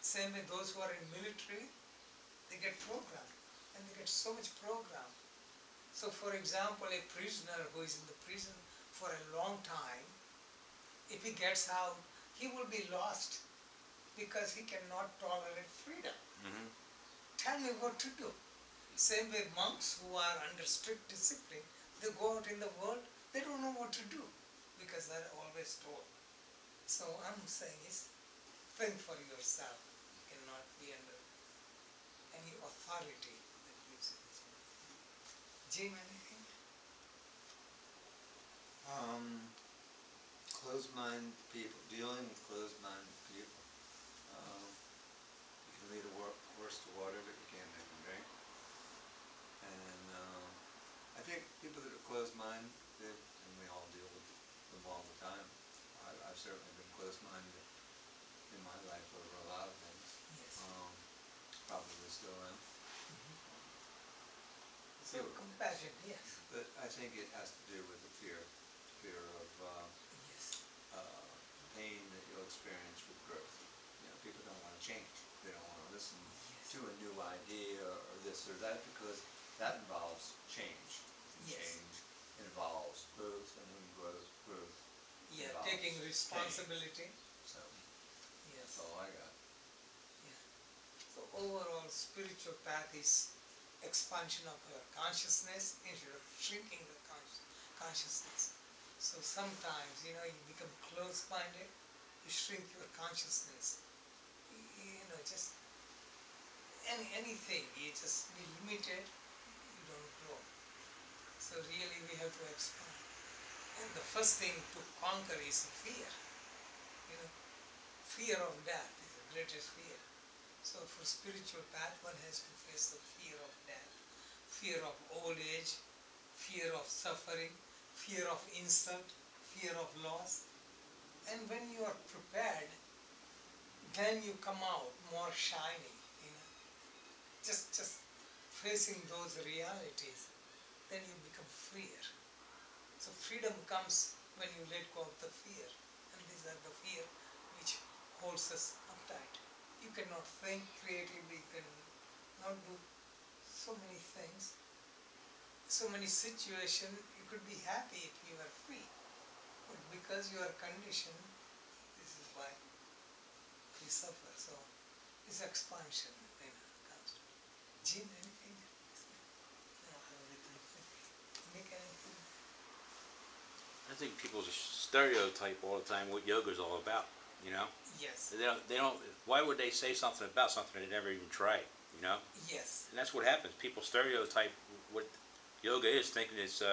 Same way those who are in military, they get programmed, and they get so much program. So for example, a prisoner who is in the prison for a long time, if he gets out, he will be lost because he cannot tolerate freedom. Tell me what to do. Same way monks who are under strict discipline, they go out in the world, they don't know what to do because they're always told. So I'm saying is, think for yourself. You cannot be under any authority that gives you this. Jim, anything? Closed-minded people, dealing with closed-minded people. You can lead a horse to water, but you can't make him drink. And I think people that are closed-minded, and we all deal with them all the time. I've certainly been closed-minded in my life over a lot of things. Yes. Probably still am. So compassion, yes. But I think it has to do with the fear of Yes. pain that you'll experience with growth. You know, people don't want to change. They don't want to listen Yes. to a new idea or this or that because that involves change. And Yes. change involves growth, and then growth Yeah, involves taking responsibility. So Yes. that's all I got. Yeah. So overall, spiritual path is expansion of your consciousness instead of shrinking the consciousness. So sometimes, you become close-minded, you shrink your consciousness. Just anything, you just be limited, you don't grow. So really we have to expand. And the first thing to conquer is fear. Fear of death is the greatest fear. So for spiritual path, one has to face the fear of death, fear of old age, fear of suffering, fear of insult, fear of loss. And when you are prepared, then you come out more shiny, just facing those realities, then you become freer. So freedom comes when you let go of the fear, and these are the fear which holds us uptight. You cannot think creatively, you cannot do so many things, so many situations. You could be happy if you were free, but because you are conditioned, this is why we suffer. So this expansion comes. Jim, anything? Make anything? I think people just stereotype all the time what yoga is all about. Yes. They don't. Why would they say something about something they never even tried? Yes. And that's what happens. People stereotype what yoga is, thinking it's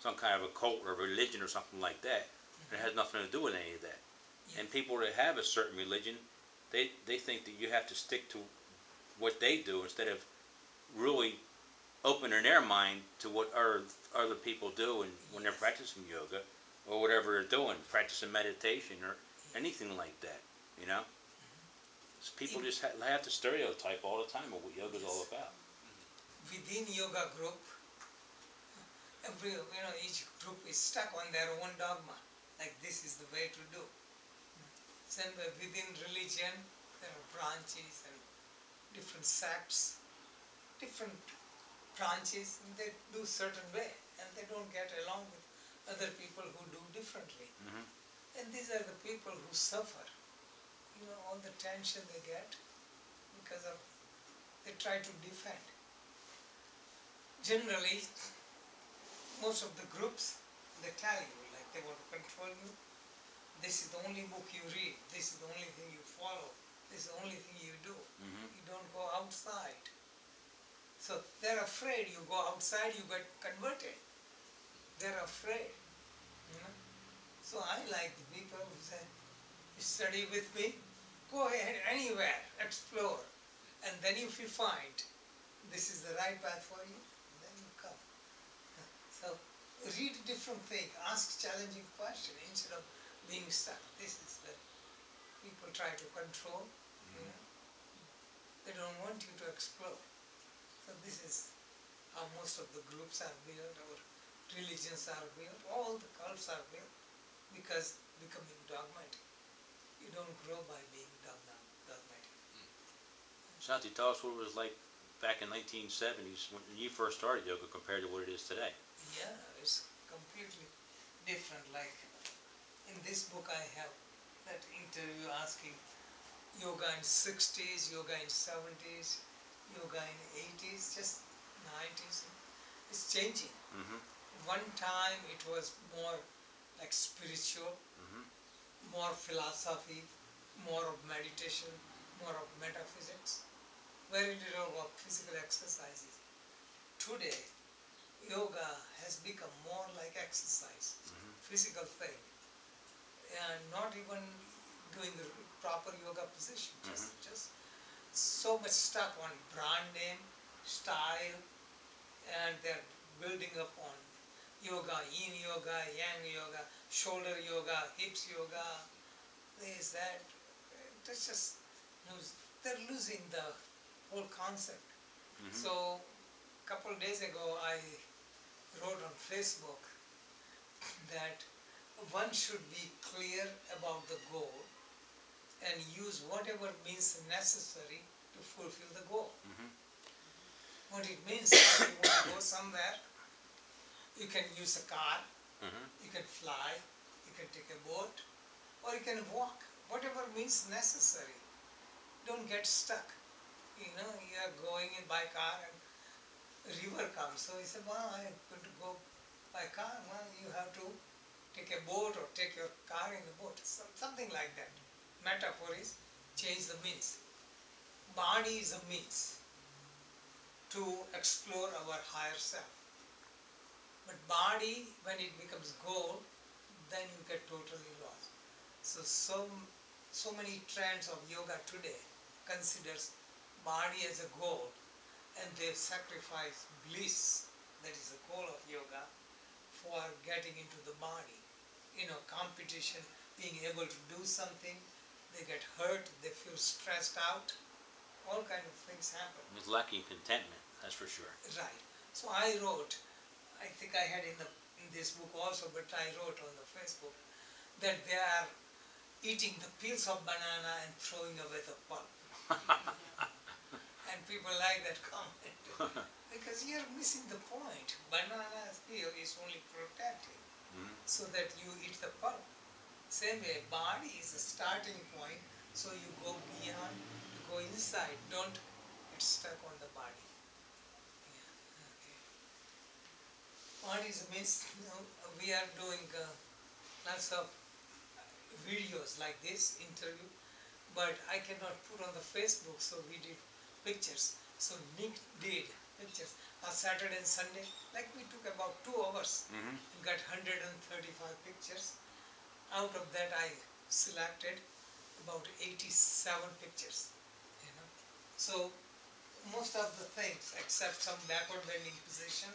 some kind of a cult or religion or something like that. It has nothing to do with any of that. Yes. And people that have a certain religion, they think that you have to stick to what they do instead of really opening their mind to what other people do and when they're practicing yoga or whatever they're doing, practicing meditation or anything like that. So people just have to stereotype all the time of what yoga is all about. Within yoga group, each group is stuck on their own dogma, like this is the way to do. Same way within religion, there are branches and different sects, different branches, and they do certain way, and they don't get along with other people who do differently. And these are the people who suffer. All the tension they get because of they try to defend. Generally, most of the groups, they tell you, like they want to control you. This is the only book you read. This is the only thing you follow. This is the only thing you do. You don't go outside. So they're afraid you go outside, you get converted. They're afraid. So I like the people who say, you study with me, go ahead anywhere, explore. And then if you find this is the right path for you, then you come. So read different things, ask challenging questions instead of being stuck. This is the people try to control. They don't want you to explore. So this is how most of the groups are built, our religions are built, all the cults are built, because becoming dogmatic. You don't grow by being dogmatic. Santi, tell us what it was like back in 1970s when you first started yoga compared to what it is today. Yeah, it's completely different. Like in this book I have that interview asking yoga in 60s, yoga in 70s, yoga in 80s, just 90s. It's changing. Mm-hmm. One time it was more like spiritual, Mm-hmm. more philosophy, more of meditation, more of metaphysics, very little of physical exercises. Today, yoga has become more like exercise, Mm-hmm. physical thing, and not even doing the proper yoga position, just so much stuck on brand name, style, and they're building up on yoga, yin yoga, yang yoga, shoulder yoga, hips yoga, this, that. That's just, they're losing the whole concept. Mm-hmm. So, a couple of days ago, I wrote on Facebook that one should be clear about the goal and use whatever means necessary to fulfill the goal. Mm-hmm. What it means, if you want to go somewhere, you can use a car, Mm-hmm. you can fly, you can take a boat, or you can walk, whatever means necessary. Don't get stuck. You are going in by car and a river comes. So you say, well, I'm going to go by car. Well, you have to take a boat or take your car in the boat. Something like that. Metaphor is change the means. Body is a means to explore our higher self. But body, when it becomes goal, then you get totally lost. So many trends of yoga today considers body as a goal, and they sacrifice bliss, that is the goal of yoga, for getting into the body. Competition, being able to do something, they get hurt, they feel stressed out, all kind of things happen. It's lacking contentment, that's for sure. Right. So I wrote, I think I had in this book also, but I wrote on the Facebook that they are eating the peels of banana and throwing away the pulp. And people like that comment because you're missing the point. Banana peel is only protective, so that you eat the pulp. Same way, body is the starting point, so you go beyond, you go inside, don't get stuck on the body. What is means, we are doing lots of videos like this interview, but I cannot put on the Facebook, so we did pictures. So Nick did pictures on Saturday and Sunday, like we took about 2 hours and got 135 pictures. Out of that I selected about 87 pictures. So most of the things, except some backward bending position,